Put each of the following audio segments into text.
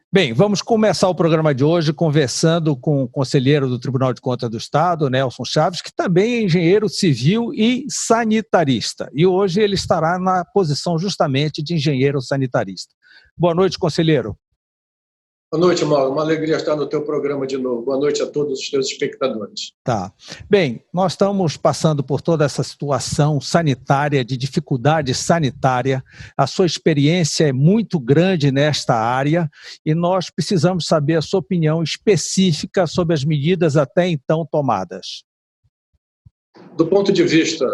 Bem, vamos começar o programa de hoje conversando com o conselheiro do Tribunal de Contas do Estado, Nelson Chaves, que também é engenheiro civil e sanitarista. E hoje ele estará na posição justamente de engenheiro sanitarista. Boa noite, conselheiro. Boa noite, Mauro. Uma alegria estar no teu programa de novo. Boa noite a todos os teus espectadores. Tá. Bem, nós estamos passando por toda essa situação sanitária, de dificuldade sanitária. A sua experiência é muito grande nesta área e nós precisamos saber a sua opinião específica sobre as medidas até então tomadas. Do ponto de vista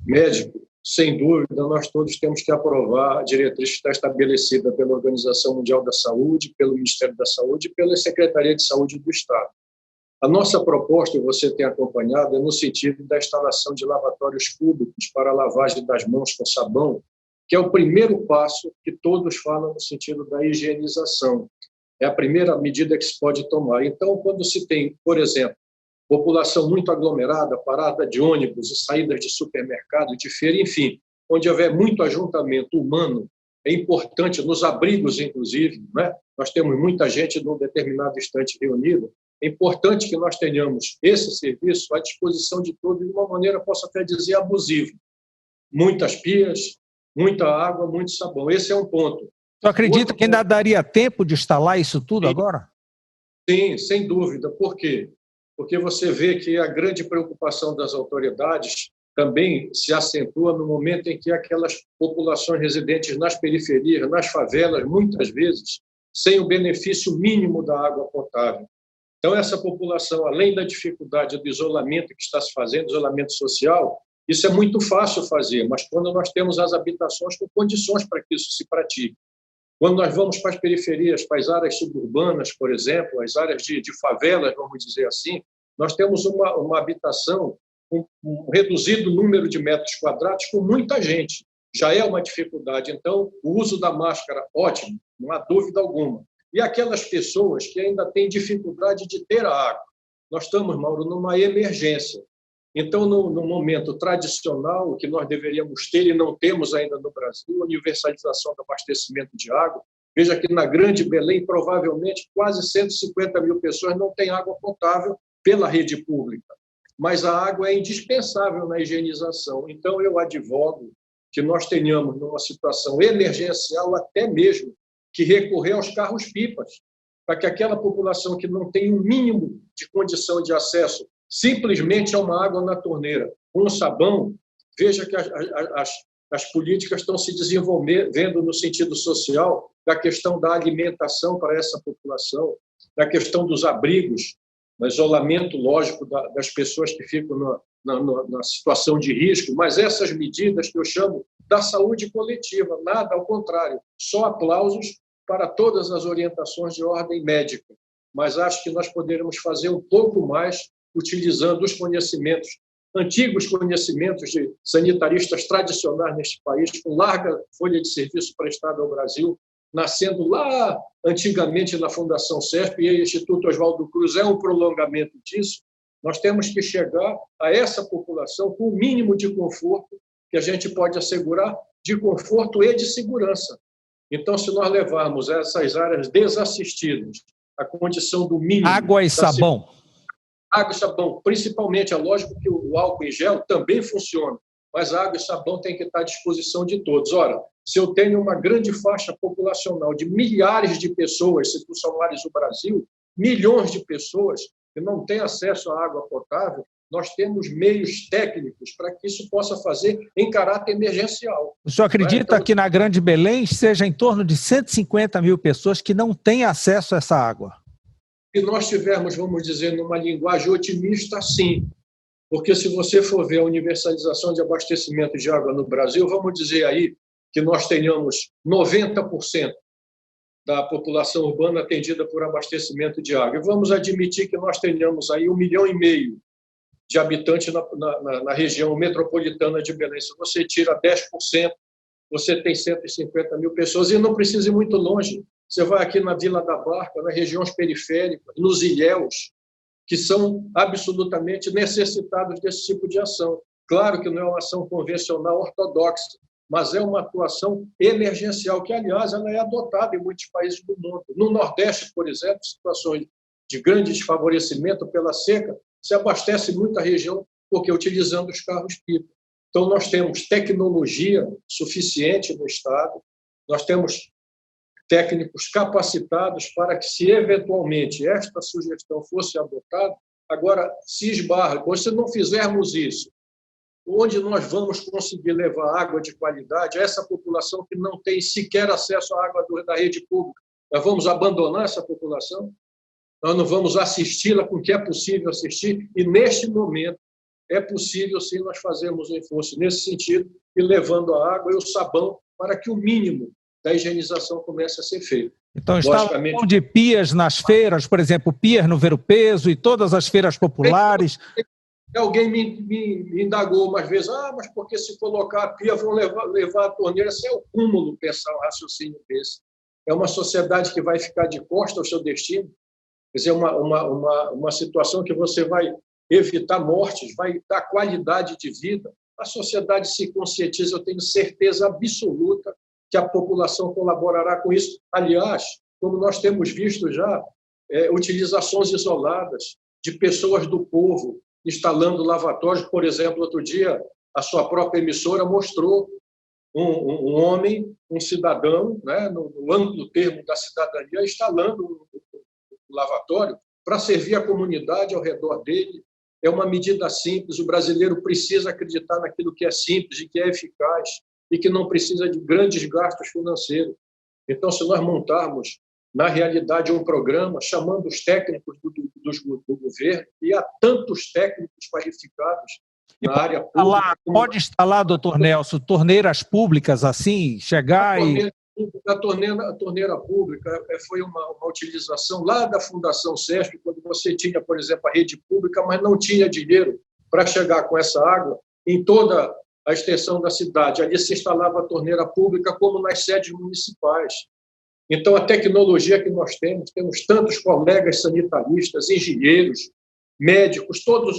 médico, sem dúvida, nós todos temos que aprovar a diretriz que está estabelecida pela Organização Mundial da Saúde, pelo Ministério da Saúde e pela Secretaria de Saúde do Estado. A nossa proposta, e você tem acompanhado, é no sentido da instalação de lavatórios públicos para a lavagem das mãos com sabão, que é o primeiro passo que todos falam no sentido da higienização. É a primeira medida que se pode tomar. Então, quando se tem, por exemplo, população muito aglomerada, parada de ônibus e saídas de supermercado, de feira, enfim, onde houver muito ajuntamento humano, é importante, nos abrigos, inclusive, né? Nós temos muita gente num determinado instante reunida, é importante que nós tenhamos esse serviço à disposição de todos, de uma maneira, posso até dizer, abusiva. Muitas pias, muita água, muito sabão. Esse é um ponto. Você acredita que ainda daria tempo de instalar isso tudo agora? Sim, sem dúvida. Por quê? Porque você vê que a grande preocupação das autoridades também se acentua no momento em que aquelas populações residentes nas periferias, nas favelas, muitas vezes, sem o benefício mínimo da água potável. Então, essa população, além da dificuldade do isolamento que está se fazendo, isolamento social, isso é muito fácil fazer, mas quando nós temos as habitações com condições para que isso se pratique. Quando nós vamos para as periferias, para as áreas suburbanas, por exemplo, as áreas de favelas, vamos dizer assim, nós temos uma habitação com um reduzido número de metros quadrados com muita gente. Já é uma dificuldade. Então, o uso da máscara, ótimo, não há dúvida alguma. E aquelas pessoas que ainda têm dificuldade de ter a água. Nós estamos, Mauro, numa emergência. Então, no momento tradicional, que nós deveríamos ter e não temos ainda no Brasil, a universalização do abastecimento de água. Veja que na Grande Belém, provavelmente, quase 150 mil pessoas não têm água potável pela rede pública. Mas a água é indispensável na higienização. Então, eu advogo que nós tenhamos, numa situação emergencial, até mesmo que recorrer aos carros-pipas, para que aquela população que não tem um mínimo de condição de acesso simplesmente a uma água na torneira, com sabão, veja que as políticas estão se desenvolvendo no sentido social, da questão da alimentação para essa população, da questão dos abrigos, no isolamento, lógico, das pessoas que ficam na situação de risco, mas essas medidas que eu chamo da saúde coletiva, nada ao contrário, só aplausos para todas as orientações de ordem médica, mas acho que nós poderemos fazer um pouco mais utilizando os conhecimentos, antigos conhecimentos de sanitaristas tradicionais neste país, com larga folha de serviço prestado ao Brasil, nascendo lá antigamente na Fundação CESP, e o Instituto Oswaldo Cruz é um prolongamento disso. Nós temos que chegar a essa população com o mínimo de conforto que a gente pode assegurar, de conforto e de segurança. Então, se nós levarmos essas áreas desassistidas a condição do mínimo... Água e sabão. Água e sabão, principalmente. É lógico que o álcool em gel também funciona, mas a água e sabão tem que estar à disposição de todos. Ora, se eu tenho uma grande faixa populacional de milhares de pessoas, se tu somares o Brasil, milhões de pessoas que não têm acesso à água potável, nós temos meios técnicos para que isso possa fazer em caráter emergencial. O senhor acredita que na Grande Belém seja em torno de 150 mil pessoas que não têm acesso a essa água? Se nós tivermos, vamos dizer, numa linguagem otimista, sim. Porque se você for ver a universalização de abastecimento de água no Brasil, vamos dizer aí que nós tenhamos 90% da população urbana atendida por abastecimento de água. E vamos admitir que nós tenhamos aí 1,5 milhão de habitantes na região metropolitana de Belém. Se você tira 10%, você tem 150 mil pessoas e não precisa ir muito longe. Você vai aqui na Vila da Barca, nas regiões periféricas, nos ilhéus, que são absolutamente necessitados desse tipo de ação. Claro que não é uma ação convencional ortodoxa, mas é uma atuação emergencial, que, aliás, ela é adotada em muitos países do mundo. No Nordeste, por exemplo, situações de grande desfavorecimento pela seca, se abastece muita região porque utilizando os carros-pipa. Então, nós temos tecnologia suficiente no Estado, nós temos técnicos capacitados para que, se eventualmente esta sugestão fosse adotada, agora se esbarra, se não fizermos isso, onde nós vamos conseguir levar água de qualidade a essa população que não tem sequer acesso à água da rede pública? Nós vamos abandonar essa população? Nós não vamos assisti-la com o que é possível assistir? E, neste momento, é possível, sim, nós fazermos um esforço nesse sentido e levando a água e o sabão para que o mínimo da higienização comece a ser feito. Então, instalação de pias nas feiras, por exemplo, pias no Ver o Peso e todas as feiras populares. Alguém me indagou umas vezes, mas porque se colocar a pia vão levar a torneira? Isso é o cúmulo pensar um raciocínio desse. É uma sociedade que vai ficar de costas ao seu destino. Quer dizer, uma situação que você vai evitar mortes, vai dar qualidade de vida. A sociedade se conscientiza, eu tenho certeza absoluta que a população colaborará com isso. Aliás, como nós temos visto já, utilizações isoladas de pessoas do povo instalando lavatórios. Por exemplo, outro dia, a sua própria emissora mostrou um homem, um cidadão, né, no amplo termo da cidadania, instalando um lavatório para servir a comunidade ao redor dele. É uma medida simples, o brasileiro precisa acreditar naquilo que é simples e que é eficaz e que não precisa de grandes gastos financeiros. Então, se nós montarmos, na realidade, um programa chamando os técnicos do governo, e há tantos técnicos qualificados na área pública. Pode instalar, doutor Nelson, torneiras públicas assim, chegar A torneira pública foi uma utilização lá da Fundação SESP, quando você tinha, por exemplo, a rede pública, mas não tinha dinheiro para chegar com essa água em toda a extensão da cidade. Ali se instalava a torneira pública como nas sedes municipais. Então, a tecnologia que nós temos tantos colegas sanitaristas, engenheiros, médicos, todas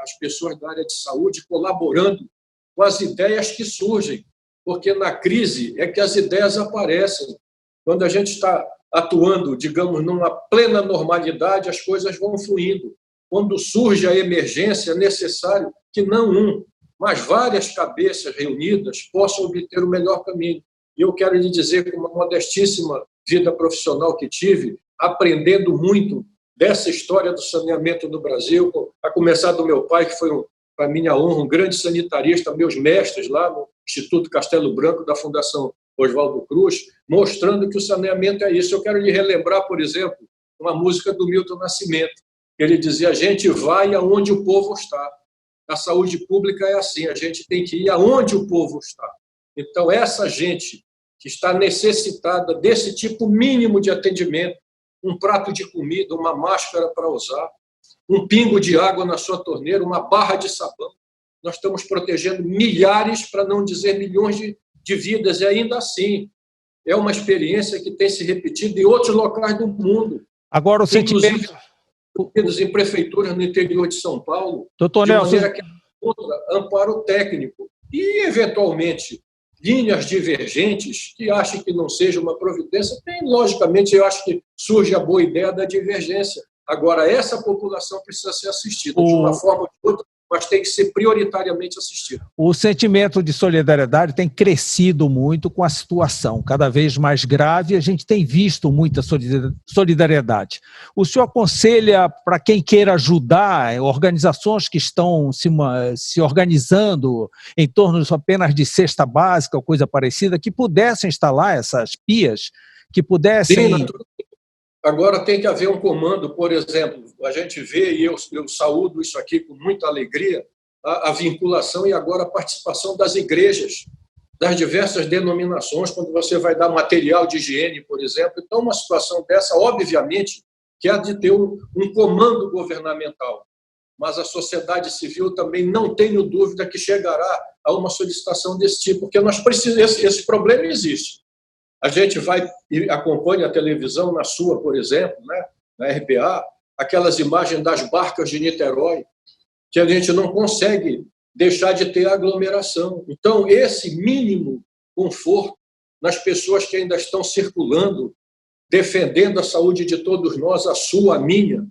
as pessoas da área de saúde colaborando com as ideias que surgem, porque na crise é que as ideias aparecem. Quando a gente está atuando, digamos, numa plena normalidade, as coisas vão fluindo. Quando surge a emergência, é necessário que não mas várias cabeças reunidas possam obter o melhor caminho. E eu quero lhe dizer que uma modestíssima vida profissional que tive, aprendendo muito dessa história do saneamento no Brasil, a começar do meu pai, que foi, para minha honra, um grande sanitarista, meus mestres lá no Instituto Castelo Branco da Fundação Oswaldo Cruz, mostrando que o saneamento é isso. Eu quero lhe relembrar, por exemplo, uma música do Milton Nascimento. Ele dizia: a gente vai aonde o povo está. A saúde pública é assim, a gente tem que ir aonde o povo está. Então, essa gente que está necessitada desse tipo mínimo de atendimento, um prato de comida, uma máscara para usar, um pingo de água na sua torneira, uma barra de sabão, nós estamos protegendo milhares, para não dizer milhões de vidas, e ainda assim é uma experiência que tem se repetido em outros locais do mundo. Agora, o sentimento... em prefeituras no interior de São Paulo, doutor de Nelson, maneira que contra amparo técnico e, eventualmente, linhas divergentes que achem que não seja uma providência, tem, logicamente, eu acho que surge a boa ideia da divergência. Agora, essa população precisa ser assistida de uma forma ou de outra, mas tem que ser prioritariamente assistida. O sentimento de solidariedade tem crescido muito com a situação, cada vez mais grave, a gente tem visto muita solidariedade. O senhor aconselha, para quem queira ajudar, organizações que estão se organizando em torno apenas de cesta básica ou coisa parecida, que pudessem instalar essas pias, que pudessem... Sim, agora tem que haver um comando, por exemplo, a gente vê, e eu saúdo isso aqui com muita alegria, a vinculação e agora a participação das igrejas, das diversas denominações, quando você vai dar material de higiene, por exemplo. Então, uma situação dessa, obviamente, que há de ter um comando governamental, mas a sociedade civil também, não tenho dúvida que chegará a uma solicitação desse tipo, porque nós precisamos, esse problema existe. A gente vai e acompanha a televisão, na sua, por exemplo, né, na RBA, aquelas imagens das barcas de Niterói, que a gente não consegue deixar de ter aglomeração. Então, esse mínimo conforto nas pessoas que ainda estão circulando, defendendo a saúde de todos nós, a sua, a minha,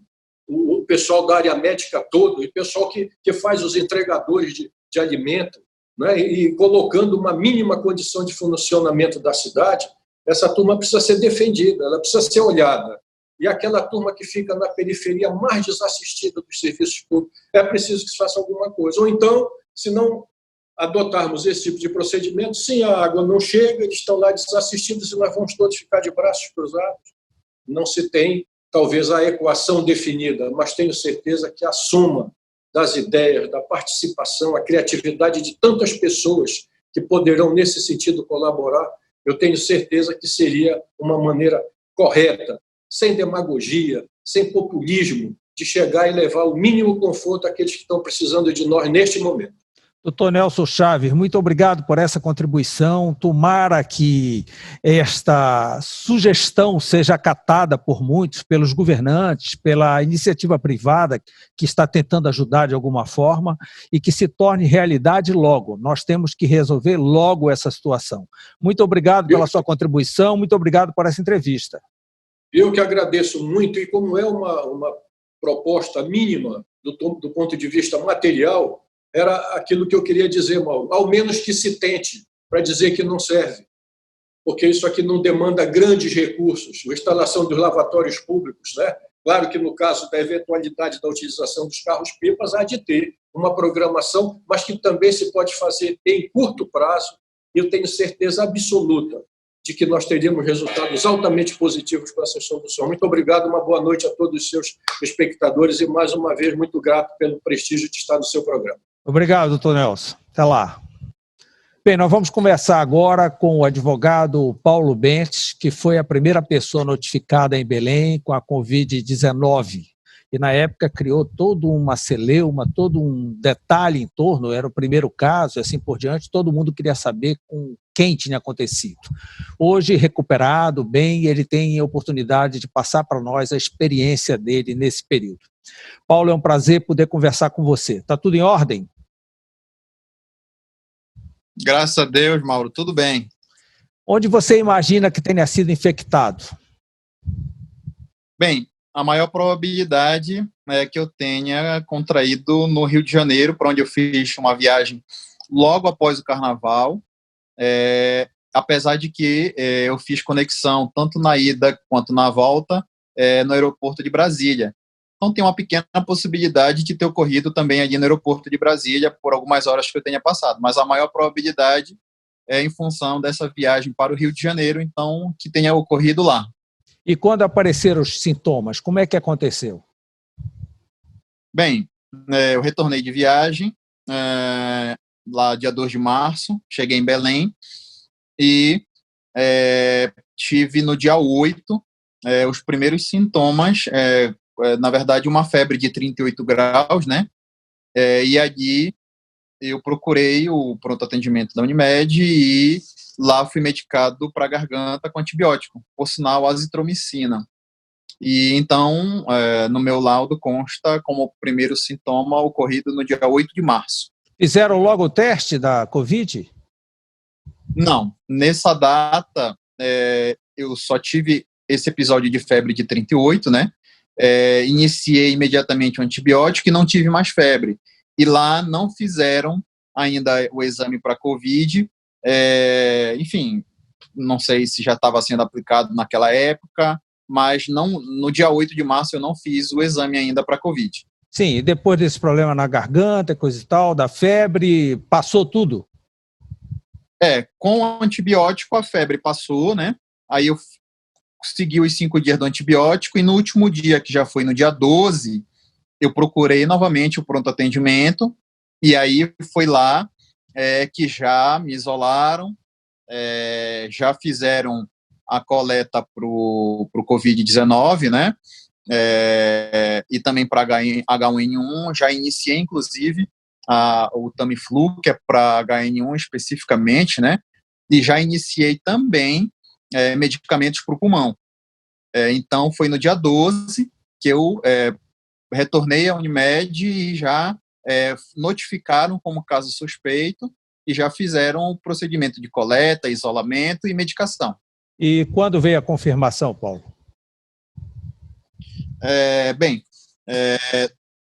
o pessoal da área médica todo, e o pessoal que faz os entregadores de alimento, né? E colocando uma mínima condição de funcionamento da cidade, essa turma precisa ser defendida, ela precisa ser olhada. E aquela turma que fica na periferia mais desassistida dos serviços públicos, é preciso que se faça alguma coisa. Ou então, se não adotarmos esse tipo de procedimento, sim, a água não chega, eles estão lá desassistidos e nós vamos todos ficar de braços cruzados. Não se tem, talvez, a equação definida, mas tenho certeza que a soma das ideias, da participação, a criatividade de tantas pessoas que poderão, nesse sentido, colaborar, eu tenho certeza que seria uma maneira correta, sem demagogia, sem populismo, de chegar e levar o mínimo conforto àqueles que estão precisando de nós neste momento. Doutor Nelson Chaves, muito obrigado por essa contribuição. Tomara que esta sugestão seja acatada por muitos, pelos governantes, pela iniciativa privada que está tentando ajudar de alguma forma e que se torne realidade logo. Nós temos que resolver logo essa situação. Muito obrigado pela sua contribuição, muito obrigado por essa entrevista. Eu que agradeço muito, e como é uma proposta mínima do ponto de vista material, era aquilo que eu queria dizer, Mauro. Ao menos que se tente, para dizer que não serve. Porque isso aqui não demanda grandes recursos. A instalação dos lavatórios públicos, né? Claro que no caso da eventualidade da utilização dos carros-pipas, há de ter uma programação, mas que também se pode fazer em curto prazo. E eu tenho certeza absoluta de que nós teríamos resultados altamente positivos para essa solução. Muito obrigado, uma boa noite a todos os seus espectadores e, mais uma vez, muito grato pelo prestígio de estar no seu programa. Obrigado, doutor Nelson. Até lá. Bem, nós vamos conversar agora com o advogado Paulo Bentes, que foi a primeira pessoa notificada em Belém com a Covid-19. E, na época, criou toda uma celeuma, todo um detalhe em torno, era o primeiro caso, e assim por diante, todo mundo queria saber com quem tinha acontecido. Hoje, recuperado, bem, ele tem a oportunidade de passar para nós a experiência dele nesse período. Paulo, é um prazer poder conversar com você. Está tudo em ordem? Graças a Deus, Mauro, tudo bem. Onde você imagina que tenha sido infectado? Bem, a maior probabilidade é que eu tenha contraído no Rio de Janeiro, para onde eu fiz uma viagem logo após o Carnaval, apesar de que eu fiz conexão tanto na ida quanto na volta no aeroporto de Brasília. Então tem uma pequena possibilidade de ter ocorrido também ali no aeroporto de Brasília por algumas horas que eu tenha passado, mas a maior probabilidade é em função dessa viagem para o Rio de Janeiro, então que tenha ocorrido lá. E quando apareceram os sintomas, como é que aconteceu? Bem, eu retornei de viagem lá dia 2 de março, cheguei em Belém e tive no dia 8 os primeiros sintomas, na verdade uma febre de 38 graus, né? E ali eu procurei o pronto atendimento da Unimed e lá fui medicado para a garganta com antibiótico, por sinal azitromicina. E então, no meu laudo consta como primeiro sintoma ocorrido no dia 8 de março. Fizeram logo o teste da Covid? Não, nessa data eu só tive esse episódio de febre de 38, né? Iniciei imediatamente o antibiótico e não tive mais febre. E lá não fizeram ainda o exame para Covid. Enfim, não sei se já estava sendo aplicado naquela época, mas não, no dia 8 de março eu não fiz o exame ainda para Covid. Sim, e depois desse problema na garganta, coisa e tal, da febre, passou tudo? Com o antibiótico a febre passou, né? Aí eu segui os 5 dias do antibiótico e no último dia, que já foi no dia 12, eu procurei novamente o pronto atendimento e aí foi lá que já me isolaram, já fizeram a coleta para o Covid-19, né? E também para H1N1, já iniciei inclusive o Tamiflu, que é para H1N1 especificamente, né? E já iniciei também medicamentos para o pulmão. Então, foi no dia 12 que eu retornei à Unimed e já notificaram como caso suspeito e já fizeram o procedimento de coleta, isolamento e medicação. E quando veio a confirmação, Paulo?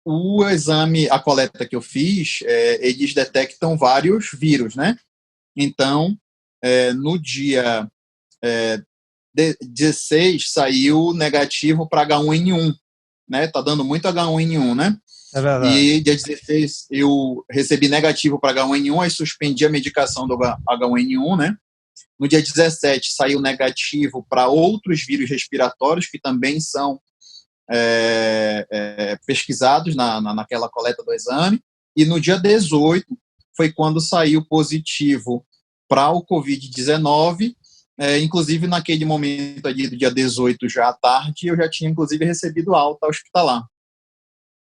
O exame, a coleta que eu fiz, eles detectam vários vírus, né? Então, no dia 16 saiu negativo para H1N1, né? Tá dando muito H1N1, né? É verdade. E dia 16 eu recebi negativo para H1N1, aí suspendi a medicação do H1N1, né? No dia 17 saiu negativo para outros vírus respiratórios que também são pesquisados naquela coleta do exame. E no dia 18 foi quando saiu positivo para o Covid-19. Inclusive, naquele momento ali do dia 18, já à tarde, eu já tinha, inclusive, recebido alta hospitalar.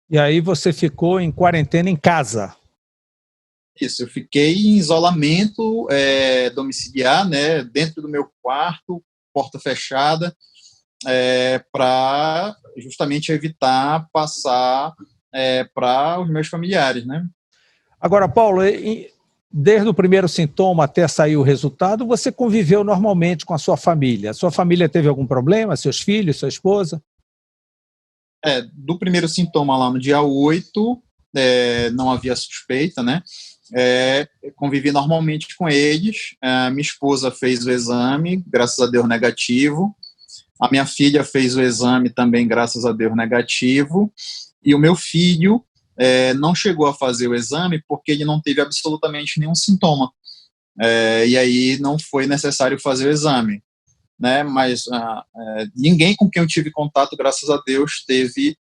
E aí você ficou em quarentena em casa? Isso, eu fiquei em isolamento domiciliar, né, dentro do meu quarto, porta fechada, para justamente evitar passar para os meus familiares, né? Agora, Paulo, desde o primeiro sintoma até sair o resultado, você conviveu normalmente com a sua família. A sua família teve algum problema? Seus filhos, sua esposa? Do primeiro sintoma lá no dia 8, não havia suspeita, né? Convivi normalmente com eles. Minha esposa fez o exame, graças a Deus negativo. A minha filha fez o exame também, graças a Deus negativo. E o meu filho não chegou a fazer o exame porque ele não teve absolutamente nenhum sintoma. E aí não foi necessário fazer o exame, né? Mas ninguém com quem eu tive contato, graças a Deus, teve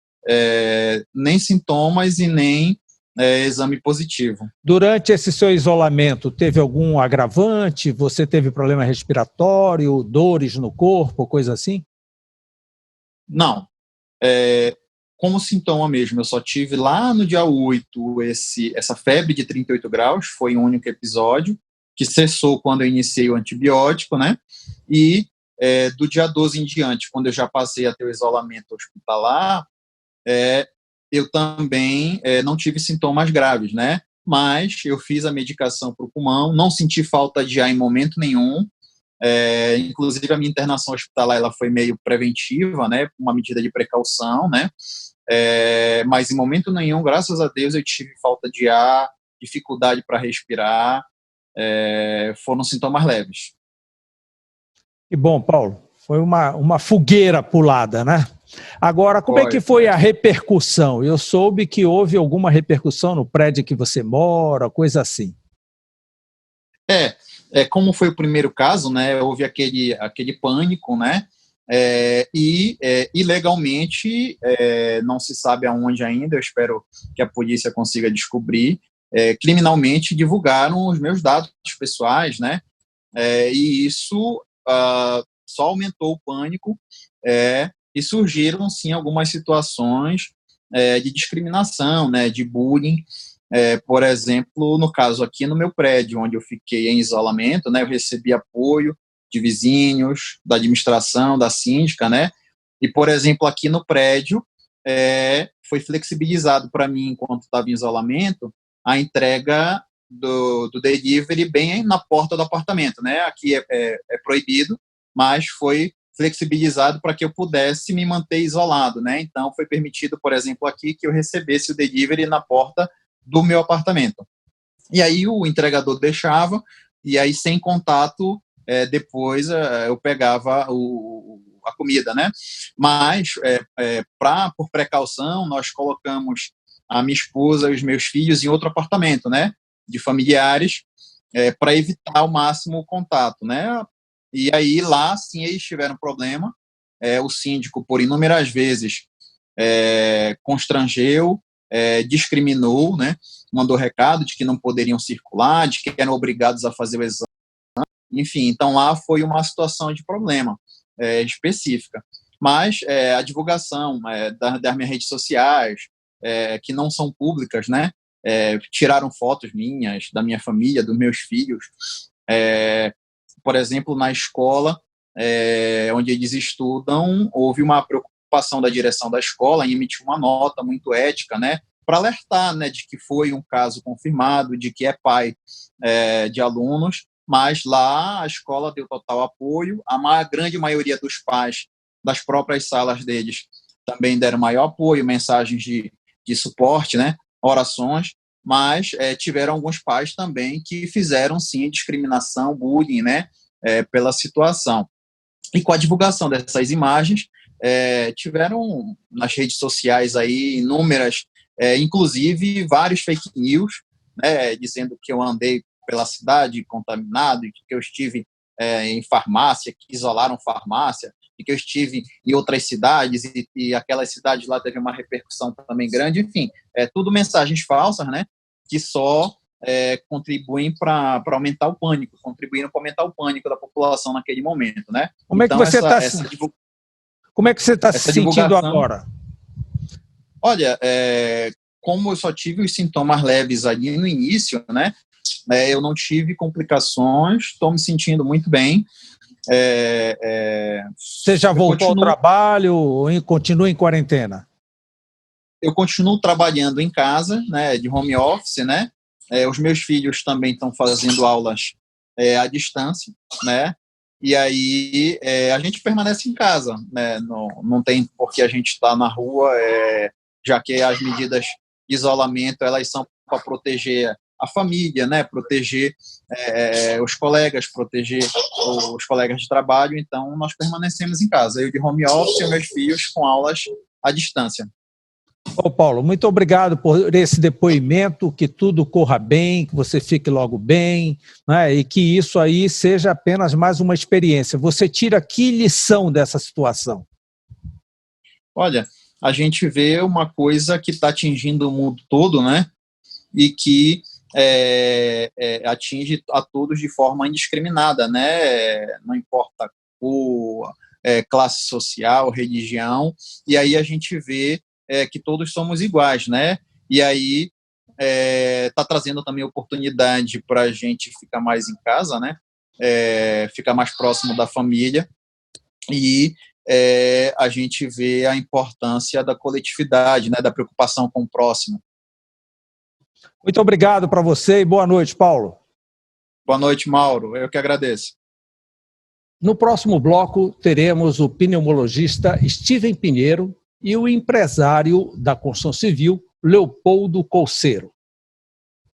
nem sintomas e nem exame positivo. Durante esse seu isolamento, teve algum agravante? Você teve problema respiratório, dores no corpo, coisa assim? Não. Como sintoma mesmo, eu só tive lá no dia 8 essa febre de 38 graus, foi um único episódio, que cessou quando eu iniciei o antibiótico, né? E do dia 12 em diante, quando eu já passei a ter o isolamento hospitalar, eu também não tive sintomas graves, né? Mas eu fiz a medicação para o pulmão, não senti falta de ar em momento nenhum. Inclusive a minha internação hospitalar ela foi meio preventiva, né? Uma medida de precaução, né? Mas em momento nenhum, graças a Deus, eu tive falta de ar, dificuldade para respirar. Foram sintomas leves. Que bom, Paulo. Foi uma fogueira pulada, né? Agora, como é que foi a repercussão? Eu soube que houve alguma repercussão no prédio que você mora, coisa assim. Como foi o primeiro caso, né? Houve aquele pânico, né? Ilegalmente, não se sabe aonde ainda, eu espero que a polícia consiga descobrir, criminalmente divulgaram os meus dados pessoais, né? E isso só aumentou o pânico, e surgiram, sim, algumas situações de discriminação, né, de bullying. Por exemplo, no caso aqui no meu prédio, onde eu fiquei em isolamento, né, eu recebi apoio de vizinhos, da administração, da síndica, né, e, por exemplo, aqui no prédio, foi flexibilizado para mim, enquanto estava em isolamento, a entrega do delivery bem na porta do apartamento, né, aqui é proibido, mas foi flexibilizado para que eu pudesse me manter isolado, né, então foi permitido, por exemplo, aqui que eu recebesse o delivery na porta do meu apartamento. E aí o entregador deixava, e aí sem contato, depois eu pegava a comida, né? Mas, por precaução, nós colocamos a minha esposa e os meus filhos em outro apartamento, né? De familiares, para evitar ao máximo o contato, né? E aí lá, sim, eles tiveram problema. O síndico, por inúmeras vezes, constrangeu, discriminou, né? Mandou recado de que não poderiam circular, de que eram obrigados a fazer o exame. Enfim, então lá foi uma situação de problema específica. Mas a divulgação das minhas redes sociais, que não são públicas, né? Tiraram fotos minhas, da minha família, dos meus filhos. Por exemplo, na escola onde eles estudam, houve uma preocupação da direção da escola em emitir uma nota muito ética, né? para alertar, né, de que foi um caso confirmado, de que é pai de alunos, mas lá a escola deu total apoio, a grande maioria dos pais das próprias salas deles também deram maior apoio, mensagens de suporte, né, orações, mas tiveram alguns pais também que fizeram, sim, discriminação, bullying, né, pela situação. E com a divulgação dessas imagens, tiveram nas redes sociais aí inúmeras, inclusive vários fake news, né, dizendo que eu andei pela cidade contaminado, e que eu estive em farmácia, que isolaram farmácia, e que eu estive em outras cidades, e aquelas cidades lá teve uma repercussão também grande, enfim, tudo mensagens falsas, né, que só contribuem para aumentar o pânico, contribuíram para aumentar o pânico da população naquele momento, né? Como é que você está se sentindo agora? Olha, como eu só tive os sintomas leves ali no início, né? Eu não tive complicações, estou me sentindo muito bem. Você já voltou ao trabalho ou continua em quarentena? Eu continuo trabalhando em casa, né, de home office, né? Os meus filhos também estão fazendo aulas à distância, né? E aí a gente permanece em casa, né? Não tem por que a gente estar na rua, já que as medidas de isolamento elas são para proteger a família, né? Proteger os colegas, proteger os colegas de trabalho. Então nós permanecemos em casa. Eu de home office e meus filhos com aulas à distância. Ô Paulo, muito obrigado por esse depoimento, que tudo corra bem, que você fique logo bem, né, e que isso aí seja apenas mais uma experiência. Você tira que lição dessa situação? Olha, a gente vê uma coisa que está atingindo o mundo todo, né, e que atinge a todos de forma indiscriminada, né, não importa cor, classe social, religião, e aí a gente vê que todos somos iguais, né? E aí está trazendo também oportunidade para a gente ficar mais em casa, né? Ficar mais próximo da família, e a gente vê a importância da coletividade, né? Da preocupação com o próximo. Muito obrigado para você e boa noite, Paulo. Boa noite, Mauro. Eu que agradeço. No próximo bloco, teremos o pneumologista Steven Pinheiro e o empresário da construção civil, Leopoldo Colseiro.